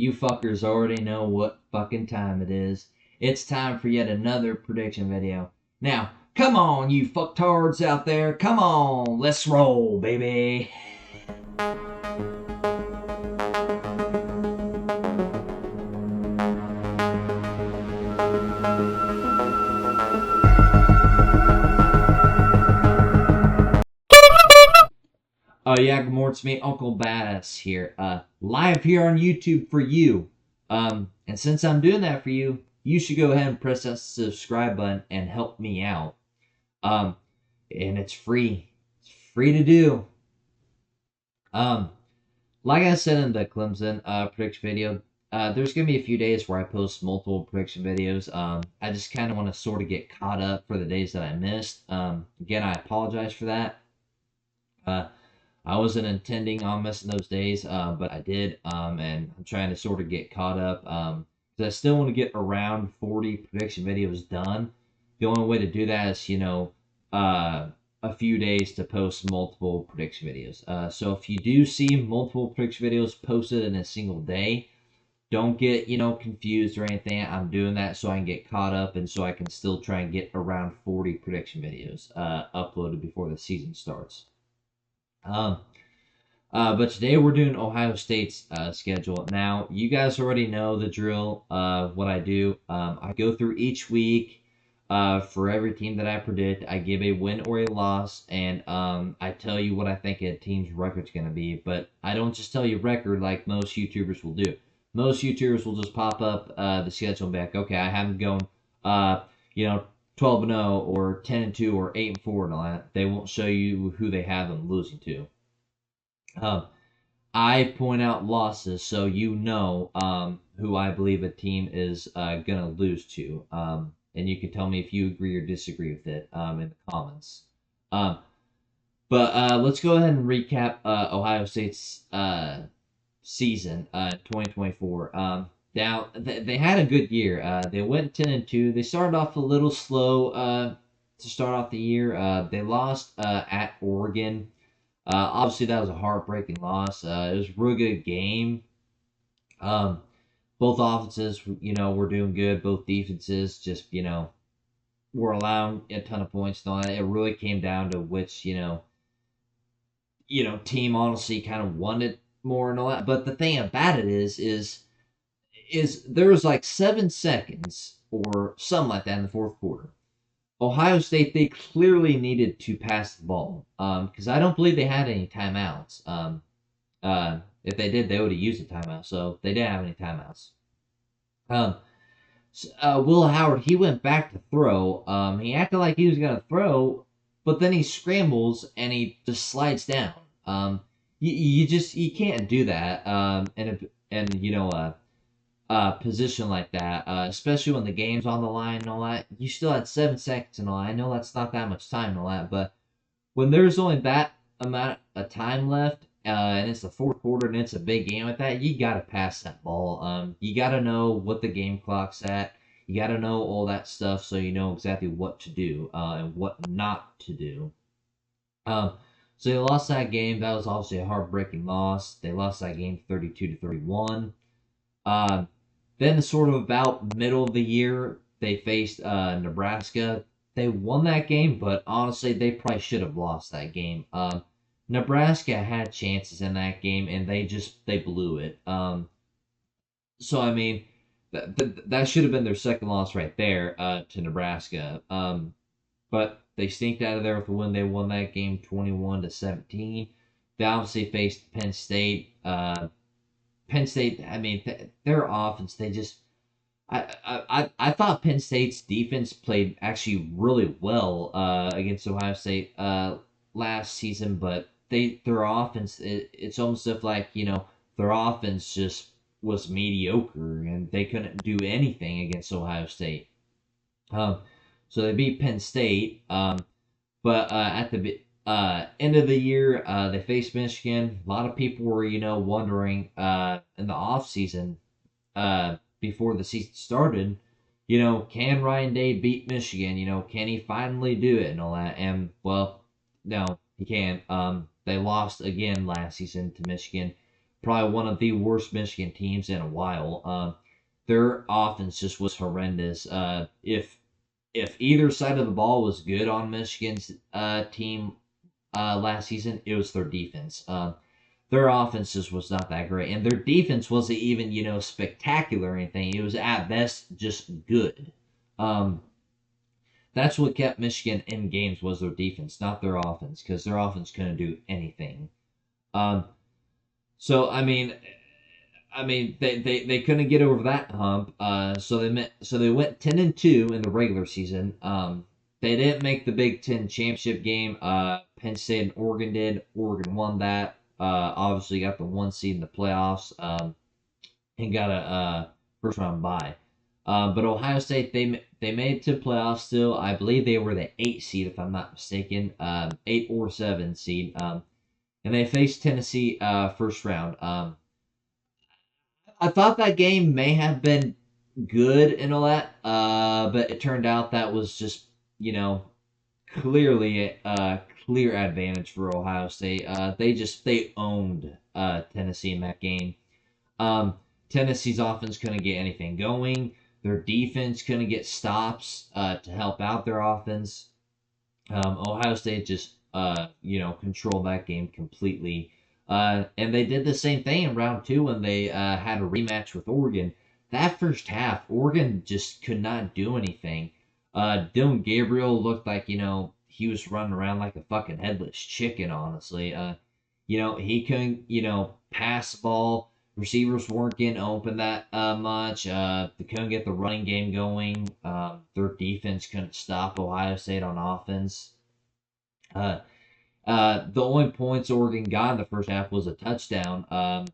you fuckers already know what fucking time it is. It's time for yet another prediction video. Now, come on, you fucktards out there. Come on, let's roll, baby. Oh yeah, good morning, it's me, Uncle Badass here. Live here on YouTube for you. And since I'm doing that for you, you should go ahead and press that subscribe button and help me out. Um, and it's free. It's free to do. Um, like I said in the Clemson prediction video, there's gonna be a few days where I post multiple prediction videos. I just kind of want to sort of get caught up for the days that I missed. Again, I apologize for that. I wasn't intending on missing those days, but I did, and I'm trying to sort of get caught up. Because I still want to get around 40 prediction videos done. The only way to do that is, a few days to post multiple prediction videos. So if you do see multiple prediction videos posted in a single day, don't get, confused or anything. I'm doing that so I can get caught up and so I can still try and get around 40 prediction videos uploaded before the season starts. But today we're doing Ohio State's schedule. Now, you guys already know the drill, what I do. I go through each week for every team that I predict. I give a win or a loss, and I tell you what I think a team's record's going to be. But I don't just tell you record like most YouTubers will do. Most YouTubers will just pop up the schedule and be like, okay, I have them going, 12-0 or 10-2 or 8-4 and all that. They won't show you who they have them losing to. I point out losses so you know who I believe a team is going to lose to. And you can tell me if you agree or disagree with it in the comments. But let's go ahead and recap Ohio State's season 2024. Now, they had a good year. They went 10-2. They started off a little slow to start off the year. They lost at Oregon. Obviously, that was a heartbreaking loss. It was a really good game. Both offenses, were doing good. Both defenses just, were allowing a ton of points and all that. It really came down to which, team honestly kind of wanted more and all that. But the thing about it is there was like 7 seconds or something like that in the fourth quarter. Ohio State, they clearly needed to pass the ball because I don't believe they had any timeouts. If they did, they would have used a timeout, so they didn't have any timeouts. Will Howard, he went back to throw. He acted like he was going to throw, but then he scrambles and he just slides down. You can't do that. Position like that, especially when the game's on the line and all that. You still had 7 seconds and all that. I know that's not that much time and all that, but when there's only that amount of time left, and it's the fourth quarter and it's a big game like that, you gotta pass that ball. You gotta know what the game clock's at. You gotta know all that stuff so you know exactly what to do and what not to do. So they lost that game. That was obviously a heartbreaking loss. They lost that game 32-31. Then sort of about middle of the year, they faced Nebraska. They won that game, but honestly, they probably should have lost that game. Nebraska had chances in that game, and they blew it. So I mean, that should have been their second loss right there to Nebraska. But they sneaked out of there with a win. They won that game 21-17. They obviously faced Penn State. Penn State, I mean, their offense, they just. I thought Penn State's defense played actually really well against Ohio State last season, but their offense, it's almost if like, their offense just was mediocre and they couldn't do anything against Ohio State. So they beat Penn State, but at the end of the year, they faced Michigan. A lot of people were, wondering in the offseason, before the season started, can Ryan Day beat Michigan? Can he finally do it and all that? And, well, no, he can't. They lost again last season to Michigan. probably one of the worst Michigan teams in a while. Their offense just was horrendous. If either side of the ball was good on Michigan's team last season, it was their defense. Their offense just was not that great, and their defense wasn't even spectacular or anything. It was at best just good. Um, that's what kept Michigan in games was their defense, not their offense, because their offense couldn't do anything. Um, so they couldn't get over that hump. So they went 10-2 in the regular season. They didn't make the Big Ten championship game. Penn State and Oregon did. Oregon won that. Obviously got the 1 seed in the playoffs. And got a first round bye. But Ohio State they made it to playoffs still. I believe they were the 8 seed if I'm not mistaken, 8 or 7 seed. And they faced Tennessee first round. I thought that game may have been good and all that, but it turned out that was just clearly a clear advantage for Ohio State. They owned Tennessee in that game. Um, Tennessee's offense couldn't get anything going. Their defense couldn't get stops to help out their offense. Ohio State just controlled that game completely. And they did the same thing in round two when they had a rematch with Oregon. That first half, Oregon just could not do anything. Dylan Gabriel looked like he was running around like a fucking headless chicken. Honestly, he couldn't pass the ball. Receivers weren't getting open that much. They couldn't get the running game going. Their defense couldn't stop Ohio State on offense. The only points Oregon got in the first half was a touchdown that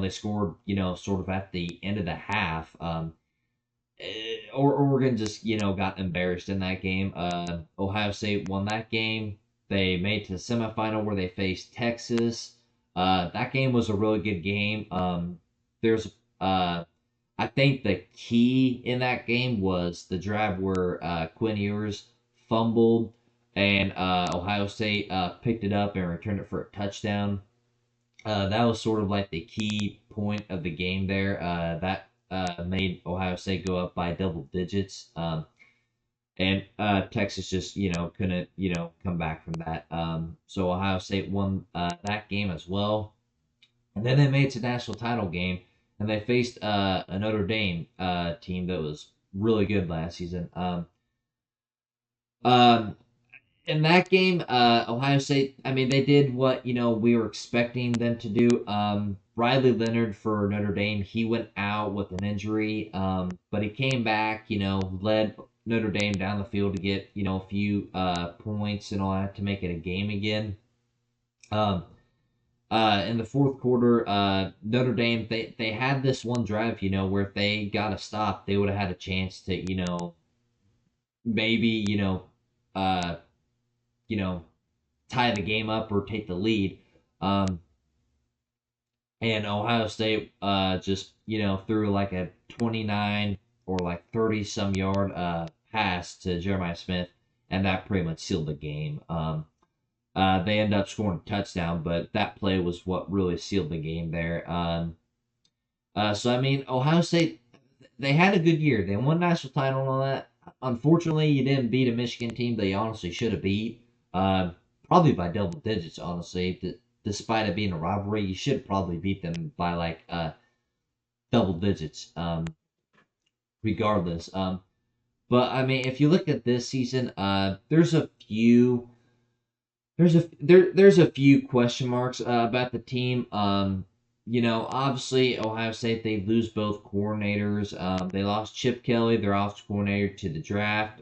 they scored sort of at the end of the half. Or Oregon just got embarrassed in that game. Ohio State won that game. They made it to the semifinal where they faced Texas. That game was a really good game. There's I think the key in that game was the drive where Quinn Ewers fumbled and Ohio State picked it up and returned it for a touchdown. That was sort of like the key point of the game there. That made Ohio State go up by double digits. And Texas just couldn't come back from that. So Ohio State won that game as well, and then they made it to the national title game, and they faced a Notre Dame team that was really good last season. Um, in that game, Ohio State, they did what we were expecting them to do. Riley Leonard for Notre Dame, he went out with an injury, but he came back. Led Notre Dame down the field to get a few points and all that to make it a game again. In the fourth quarter, Notre Dame they had this one drive, where if they got a stop, they would have had a chance to maybe uh you know, tie the game up or take the lead. And Ohio State just, threw like a 29 or like 30 some yard pass to Jeremiah Smith, and that pretty much sealed the game. They ended up scoring a touchdown, but that play was what really sealed the game there. Ohio State, they had a good year. They won national title and all that. Unfortunately, you didn't beat a Michigan team they honestly should have beat. Probably by double digits, honestly. Despite it being a rivalry, you should probably beat them by like double digits, regardless. But if you look at this season, there's a few there's a few question marks about the team. Obviously Ohio State they lose both coordinators. They lost Chip Kelly, their offensive coordinator, to the draft.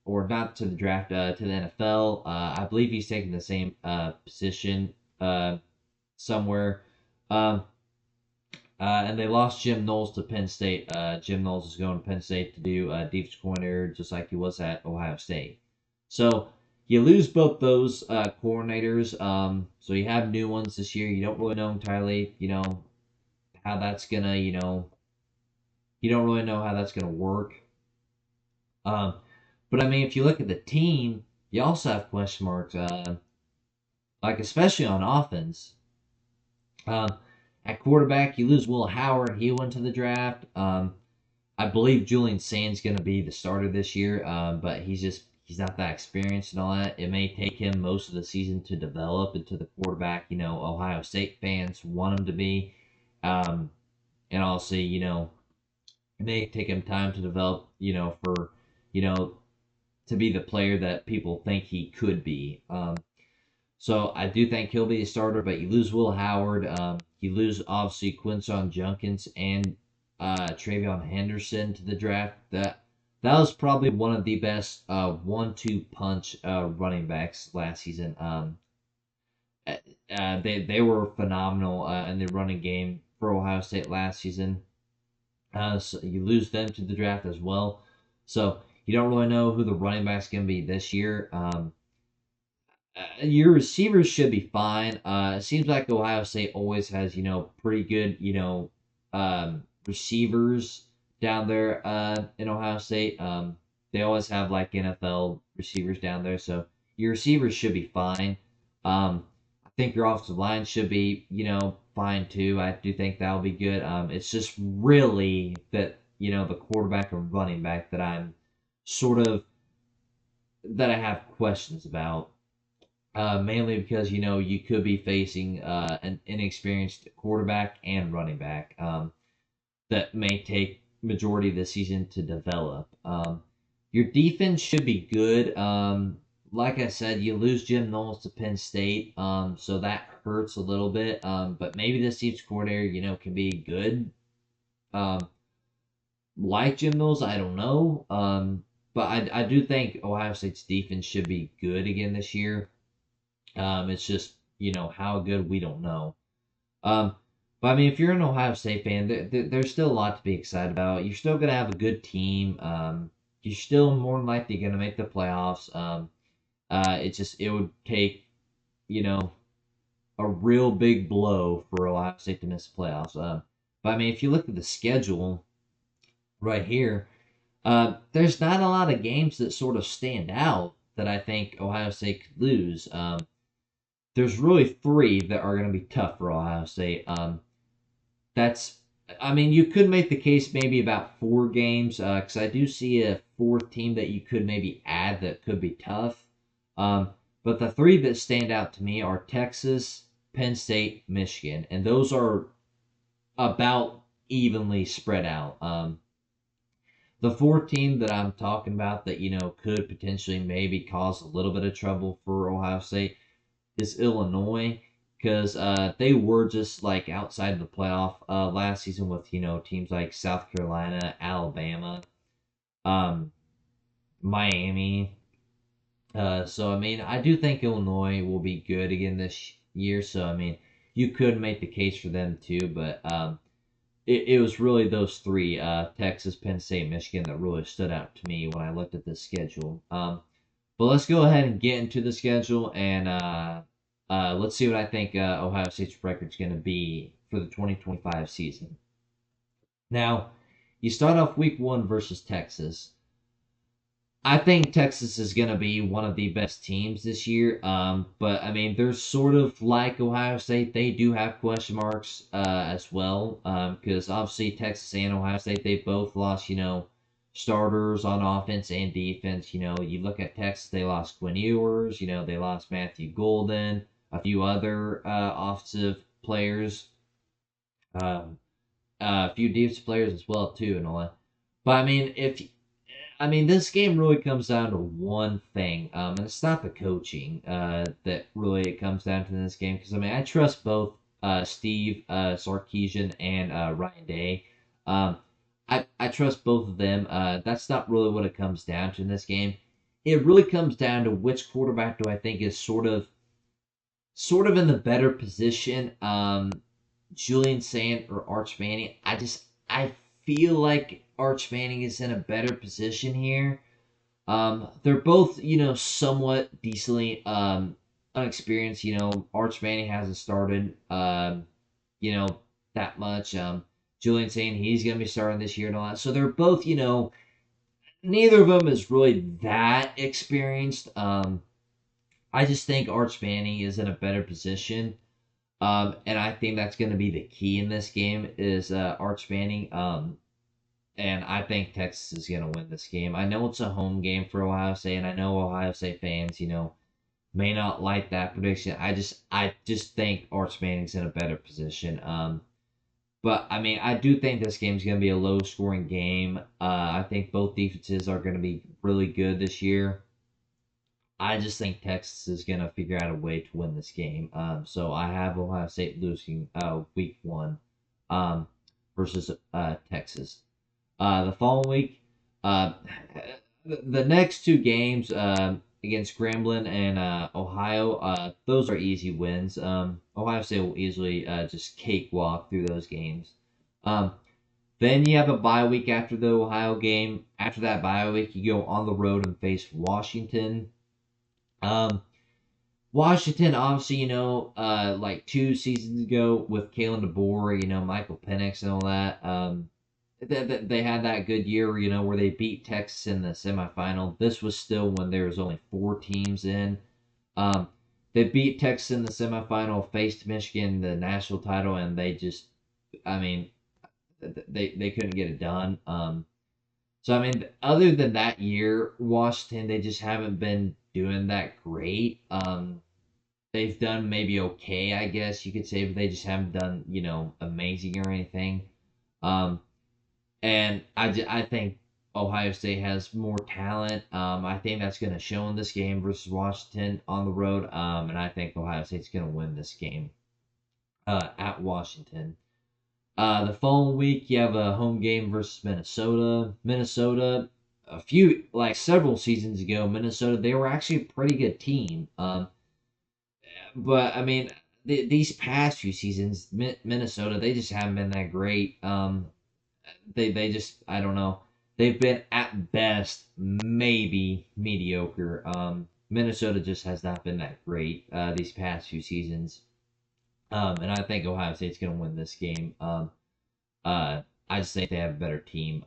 Or not to the draft, to the NFL. I believe he's taking the same position somewhere. And they lost Jim Knowles to Penn State. Jim Knowles is going to Penn State to do defensive coordinator just like he was at Ohio State. So you lose both those coordinators. So you have new ones this year. You don't really know entirely, how that's gonna, you don't really know how that's gonna work. But if you look at the team, you also have question marks. Like especially on offense. At quarterback, you lose Will Howard. He went to the draft. I believe Julian Sand's going to be the starter this year, but he's not that experienced and all that. It may take him most of the season to develop into the quarterback, Ohio State fans want him to be. And also, it may take him time to develop, for, you know, to be the player that people think he could be. So I do think he'll be a starter, but you lose Will Howard. You lose, obviously, Quinshon Judkins and Travion Henderson to the draft. That was probably one of the best 1-2 punch running backs last season. They were phenomenal in the running game for Ohio State last season. So you lose them to the draft as well. So you don't really know who the running back's going to be this year. Your receivers should be fine. It seems like Ohio State always has, pretty good, receivers down there in Ohio State. They always have like NFL receivers down there, so your receivers should be fine. I think your offensive line should be, fine too. I do think that'll be good. It's just really that, the quarterback and running back that I have questions about. Mainly because you could be facing an inexperienced quarterback and running back that may take majority of the season to develop. Your defense should be good. Like I said, you lose Jim Knowles to Penn State, so that hurts a little bit. But maybe this team's coordinator, can be good. Like Jim Knowles, I don't know. But I do think Ohio State's defense should be good again this year. It's just, how good, we don't know. But I mean, if you're an Ohio State fan, there's still a lot to be excited about. You're still going to have a good team. You're still more than likely going to make the playoffs. It would take, a real big blow for Ohio State to miss the playoffs. But I mean, if you look at the schedule right here, there's not a lot of games that sort of stand out that I think Ohio State could lose. There's really 3 that are going to be tough for Ohio State. You could make the case maybe about 4 games, because I do see a 4th team that you could maybe add that could be tough. But the 3 that stand out to me are Texas, Penn State, Michigan, and those are about evenly spread out. The 4th team that I'm talking about that, could potentially maybe cause a little bit of trouble for Ohio State is Illinois, because they were just like outside the playoff last season with teams like South Carolina, Alabama, Miami. So I mean, I do think Illinois will be good again this year. So I mean, you could make the case for them too, but it was really those 3, Texas, Penn State, Michigan, that really stood out to me when I looked at the schedule. But let's go ahead and get into the schedule, and let's see what I think Ohio State's record is going to be for the 2025 season. Now, you start off week 1 versus Texas. I think Texas is going to be one of the best teams this year, but I mean, they're sort of like Ohio State. They do have question marks as well, because obviously Texas and Ohio State, they both lost, starters on offense and defense. You look at Texas, they lost Quinn Ewers, they lost Matthew Golden, a few other offensive players, a few defensive players as well too, and all that. But I mean, this game really comes down to one thing, and it's not the coaching that really it comes down to in this game. Because I mean, I trust both Steve Sarkisian and Ryan Day. I trust both of them. That's not really what it comes down to in this game. It really comes down to which quarterback do I think is sort of in the better position. Julian Sand or Arch Manning. I feel like Arch Manning is in a better position here. They're both, somewhat decently unexperienced. Arch Manning hasn't started, that much. Julian saying he's going to be starting this year and all that. So they're both, neither of them is really that experienced. I just think Arch Manning is in a better position. And I think that's going to be the key in this game is Arch Manning. And I think Texas is going to win this game. I know it's a home game for Ohio State, and I know Ohio State fans, may not like that prediction. I just think Arch Manning's in a better position. But I mean, I do think this game's going to be a low scoring game. I think both defenses are going to be really good this year. I just think Texas is going to figure out a way to win this game. So I have Ohio State losing week one um, versus Texas. The following week, uh, the next two games against Grambling and Ohio, those are easy wins. Ohio State will easily just cakewalk through those games. Um, then you have a bye week after the Ohio game. After that bye week, you go on the road and face Washington. Um, Washington, obviously, like 2 seasons ago with Kalen DeBoer, Michael Penix and all that. They had that good year, where they beat Texas in the semifinal. This was still when there was only 4 teams in. Um, they beat Texas in the semifinal, faced Michigan in the national title, and they just, I mean, they couldn't get it done. So I mean, other than that year, Washington, they just haven't been doing that great. They've done maybe okay, I guess you could say, but they just haven't done, amazing or anything. Um, and I think Ohio State has more talent. I think that's going to show in this game versus Washington on the road. And I think Ohio State's going to win this game at Washington. The following week, you have a home game versus Minnesota. Minnesota, several seasons ago, Minnesota, they were actually a pretty good team. But I mean, these past few seasons, Minnesota, they just haven't been that great. They just, I don't know. They've been at best maybe mediocre. Minnesota just has not been that great these past few seasons. And I think Ohio State's going to win this game. I just think they have a better team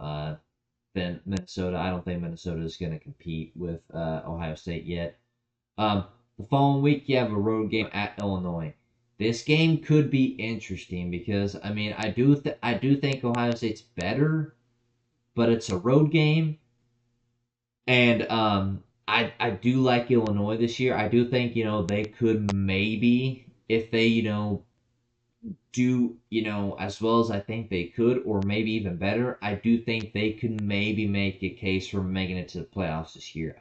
than Minnesota. I don't think Minnesota is going to compete with Ohio State yet. The following week, you have a road game at Illinois. This game could be interesting because I mean I do think Ohio State's better, but it's a road game, and I do like Illinois this year. I do think they could maybe if they do as well as I think they could, or maybe even better. I do think they could maybe make a case for making it to the playoffs this year.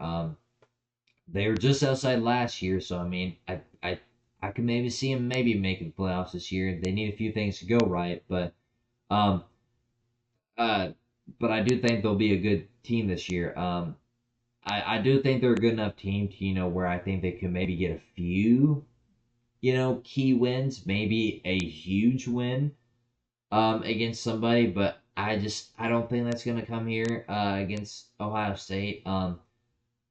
They were just outside last year, so I mean, I could maybe see them maybe making the playoffs this year. They need a few things to go right, um, uh, but I do think they'll be a good team this year. I do think they're a good enough team to where I think they could maybe get a few key wins, maybe a huge win against somebody, but I don't think that's gonna come here against Ohio State.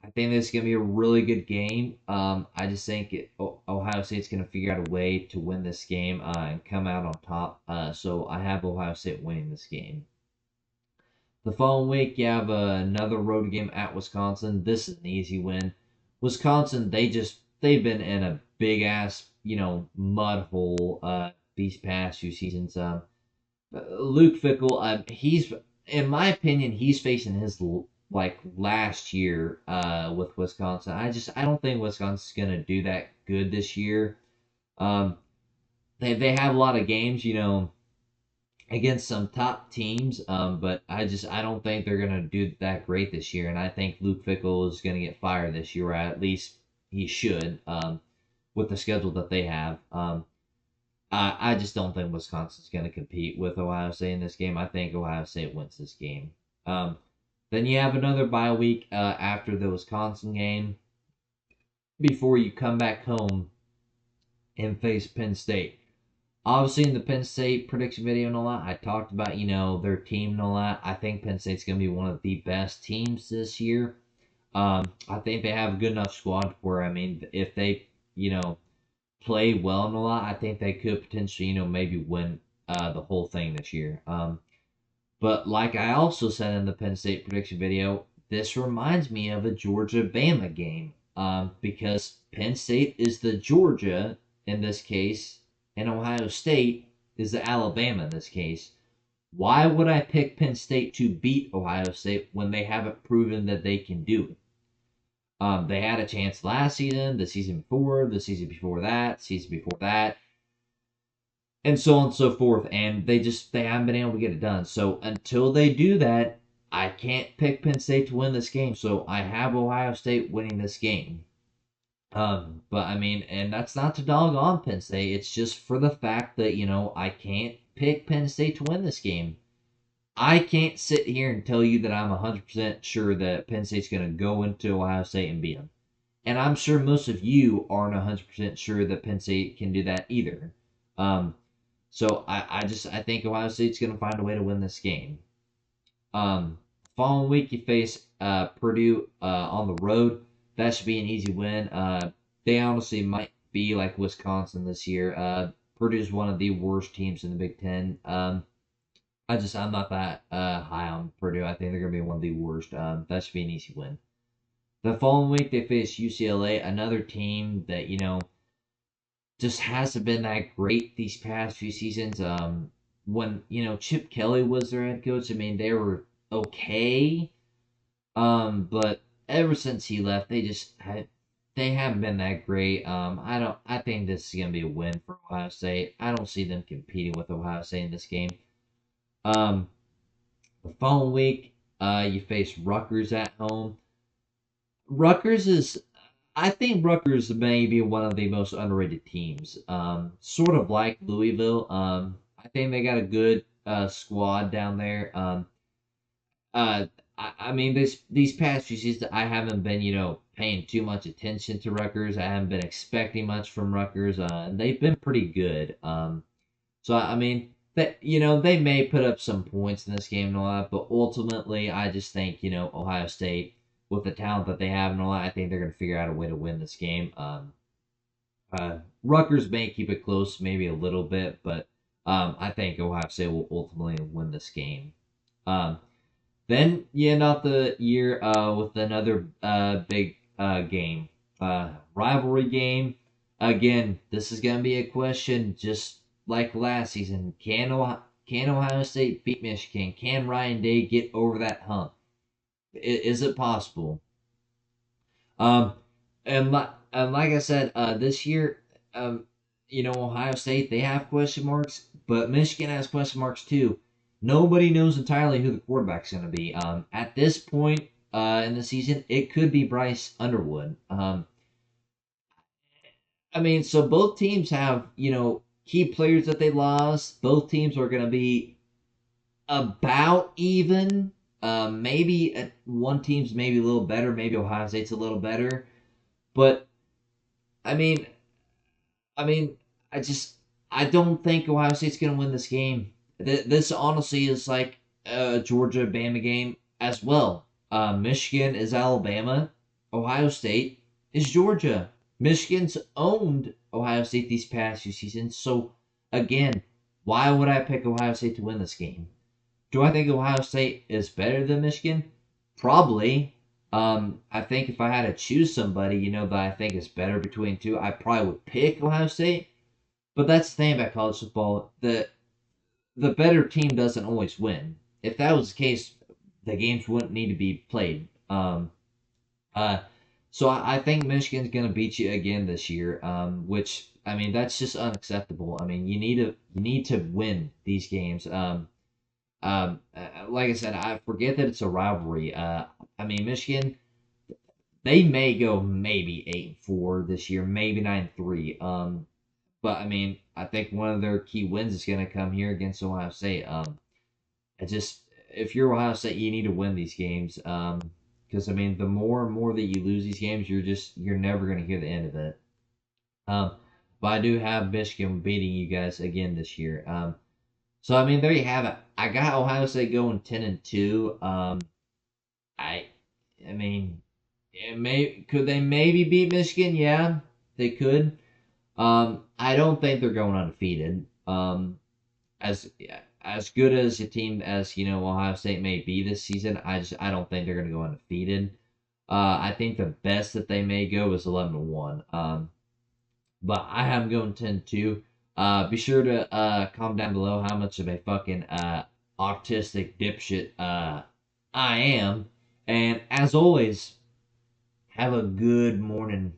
I think this is going to be a really good game. I just think Ohio State's going to figure out a way to win this game and come out on top. So I have Ohio State winning this game. The following week, you have another road game at Wisconsin. This is an easy win. Wisconsin, they've been in a big ass mud hole these past few seasons. Luke Fickell, he's in my opinion, he's facing his like last year with Wisconsin. I don't think Wisconsin's gonna do that good this year. Um, they have a lot of games, against some top teams. But I don't think they're gonna do that great this year. And I think Luke Fickell is gonna get fired this year, or at least he should. With the schedule that they have. I just don't think Wisconsin's going to compete with Ohio State in this game. I think Ohio State wins this game. Then you have another bye week after the Wisconsin game before you come back home and face Penn State. Obviously, in the Penn State prediction video and all that, I talked about, their team and all that. I think Penn State's going to be one of the best teams this year. I think they have a good enough squad where, I mean, if they, play well and a lot, I think they could potentially, maybe win the whole thing this year. But like I also said in the Penn State prediction video, this reminds me of a Georgia-Bama game because Penn State is the Georgia, in this case, and Ohio State is the Alabama in this case. Why would I pick Penn State to beat Ohio State when they haven't proven that they can do it? They had a chance last season, the season before, the season before that, season before that, and so on and so forth. And they haven't been able to get it done. So until they do that, I can't pick Penn State to win this game. So I have Ohio State winning this game. But I mean, and that's not to dog on Penn State. It's just for the fact that, I can't pick Penn State to win this game. I can't sit here and tell you that I'm 100% sure that Penn State's going to go into Ohio State and beat them. And I'm sure most of you aren't 100% sure that Penn State can do that either. Um, so I think Ohio State's going to find a way to win this game. Um, Following week, you face Purdue on the road. That should be an easy win. They honestly might be like Wisconsin this year. Purdue's one of the worst teams in the Big Ten. I'm not that high on Purdue. I think they're going to be one of the worst. That should be an easy win. The following week, they face UCLA, another team that, just hasn't been that great these past few seasons. When, Chip Kelly was their head coach, I mean, they were okay. But ever since he left, they haven't been that great. I think this is going to be a win for Ohio State. I don't see them competing with Ohio State in this game. Um, the following week, you face Rutgers at home. I think Rutgers may be one of the most underrated teams. Sort of like Louisville. I think they got a good squad down there. Uh, I mean, these past few seasons, I haven't been, paying too much attention to Rutgers. I haven't been expecting much from Rutgers. They've been pretty good. So I mean, they may put up some points in this game and all that, but ultimately, I just think, Ohio State, with the talent that they have and all that, I think they're going to figure out a way to win this game. Rutgers may keep it close, maybe a little bit, but I think Ohio State will ultimately win this game. Then you end off the year with another big game, rivalry game. Again, this is going to be a question just like last season. Can Ohio State beat Michigan? Can Ryan Day get over that hump? Is it possible? Um, and like I said, this year, Ohio State, they have question marks, but Michigan has question marks too. Nobody knows entirely who the quarterback's going to be. At this point in the season, it could be Bryce Underwood. I mean, so both teams have, key players that they lost. Both teams are going to be about even. Maybe one team's maybe a little better. Maybe Ohio State's a little better. But I mean, I mean, I just I don't think Ohio State's gonna win this game. This honestly is like a Georgia Bama game as well. Michigan is Alabama. Ohio State is Georgia. Michigan's owned Ohio State these past few seasons. So again, why would I pick Ohio State to win this game? Do I think Ohio State is better than Michigan? Probably. I think if I had to choose somebody, that I think is better between two, I probably would pick Ohio State. But that's the thing about college football. The better team doesn't always win. If that was the case, the games wouldn't need to be played. Uh, so I think Michigan's going to beat you again this year, which I mean that's just unacceptable. I mean you need to win these games. Like I said, I forget that it's a rivalry. I mean Michigan, they may go maybe 8-4 this year, maybe 9-3. But I mean, I think one of their key wins is going to come here against Ohio State. I just if you're Ohio State, you need to win these games. Because I mean, the more and more that you lose these games, you're never going to hear the end of it. Um, but I do have Michigan beating you guys again this year. So I mean, there you have it. I got Ohio State going 10-2. I, I mean, could they maybe beat Michigan? Yeah, they could. I don't think they're going undefeated. As as good as a team as Ohio State may be this season, I don't think they're going to go undefeated. I think the best that they may go is 11-1. But I have them going 10-2. Be sure to comment down below how much of a fucking autistic dipshit I am. And as always, have a good morning.